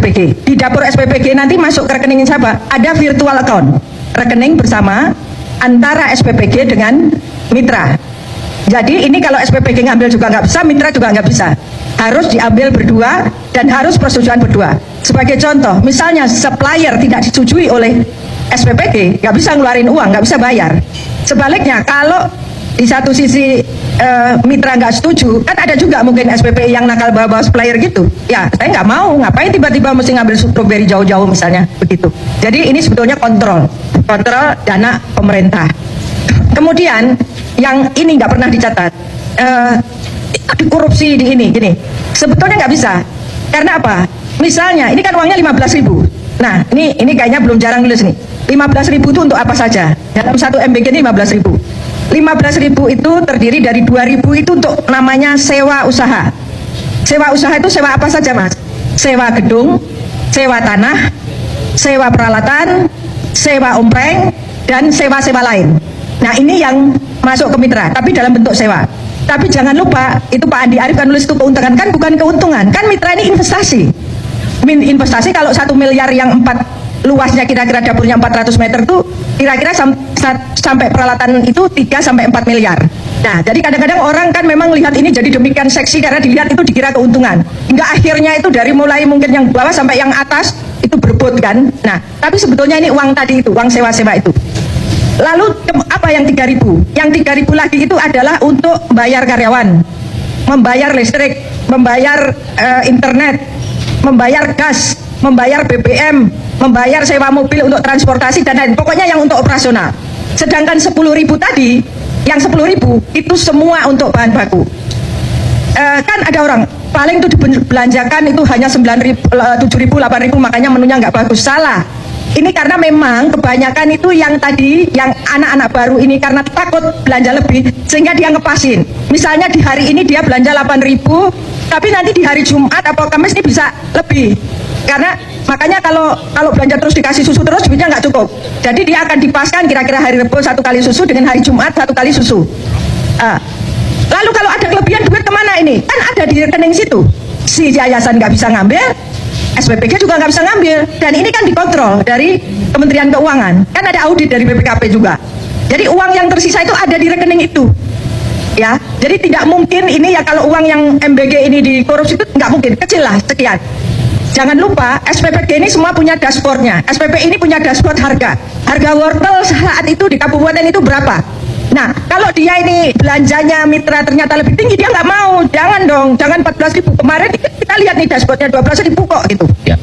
SPPG. Di dapur SPPG nanti masuk ke rekening siapa? Ada virtual account, rekening bersama antara SPPG dengan mitra. Jadi ini kalau SPPG ngambil juga nggak bisa, mitra juga nggak bisa. Harus diambil berdua dan harus persetujuan berdua. Sebagai contoh, misalnya supplier tidak disetujui oleh SPPG, nggak bisa ngeluarin uang, nggak bisa bayar. Sebaliknya, kalau di satu sisi mitra nggak setuju, kan ada juga mungkin SPPI yang nakal bawa-bawa supplier gitu. Ya, saya nggak mau, ngapain tiba-tiba mesti ngambil strawberry jauh-jauh misalnya, begitu. Jadi ini sebetulnya kontrol dana pemerintah. Kemudian yang ini nggak pernah dicatat, korupsi di ini, gini. Sebetulnya nggak bisa, karena apa? Misalnya, ini kan uangnya 15.000. Nah, ini kayaknya belum jarang nulis nih. 15.000 itu untuk apa saja? Dalam satu MBG ini 15.000. 15.000 itu terdiri dari 2.000 itu untuk namanya sewa usaha. Sewa usaha itu sewa apa saja, Mas? Sewa gedung, sewa tanah, sewa peralatan, sewa ompreng, dan sewa-sewa lain. Nah, ini yang masuk ke mitra, tapi dalam bentuk sewa. Tapi jangan lupa, itu Pak Andi Arief kan nulis itu keuntungan, kan bukan keuntungan, kan mitra ini investasi. Investasi kalau 1 miliar yang 4 luasnya kira-kira dapurnya 400 meter tuh kira-kira sampai peralatan itu 3 sampai 4 miliar. Nah, jadi kadang-kadang orang kan memang lihat ini jadi demikian seksi karena dilihat itu dikira keuntungan. Hingga akhirnya itu dari mulai mungkin yang bawah sampai yang atas itu berebut kan. Nah, tapi sebetulnya ini uang tadi itu, uang sewa-sewa itu. Lalu apa yang 3.000? Yang 3.000 lagi itu adalah untuk membayar karyawan, membayar listrik, membayar internet, membayar gas, membayar BBM, membayar sewa mobil untuk transportasi dan lain. Pokoknya yang untuk operasional. Sedangkan 10.000 tadi, yang 10.000 itu semua untuk bahan baku. Kan ada orang paling itu dibelanjakan itu hanya 9.000, 7.000, 8.000, makanya menunya nggak bagus. Salah. Ini karena memang kebanyakan itu yang tadi, yang anak-anak baru ini karena takut belanja lebih, sehingga dia ngepasin. Misalnya di hari ini dia belanja 8.000, tapi nanti di hari Jumat atau Kamis ini bisa lebih. Karena makanya kalau belanja terus dikasih susu terus duitnya nggak cukup. Jadi dia akan dipaskan kira-kira hari Rebo 1 kali susu dengan hari Jumat 1 kali susu. Lalu kalau ada kelebihan duit kemana ini? Kan ada di rekening situ. Si yayasan nggak bisa ngambil, SPPG juga nggak bisa ngambil, dan ini kan dikontrol dari Kementerian Keuangan, kan ada audit dari BPKP juga. Jadi uang yang tersisa itu ada di rekening itu, ya. Jadi tidak mungkin ini ya kalau uang yang MBG ini dikorupsi itu nggak mungkin, kecil lah sekian. Jangan lupa SPPG ini semua punya dashboardnya. SPP ini punya dashboard harga wortel saat itu di kabupaten itu berapa. Nah, kalau dia ini belanjanya mitra ternyata lebih tinggi, dia nggak mau. Jangan dong, jangan 14.000 kemarin kita lihat nih dashboardnya 12.000 kok gitu. Ya.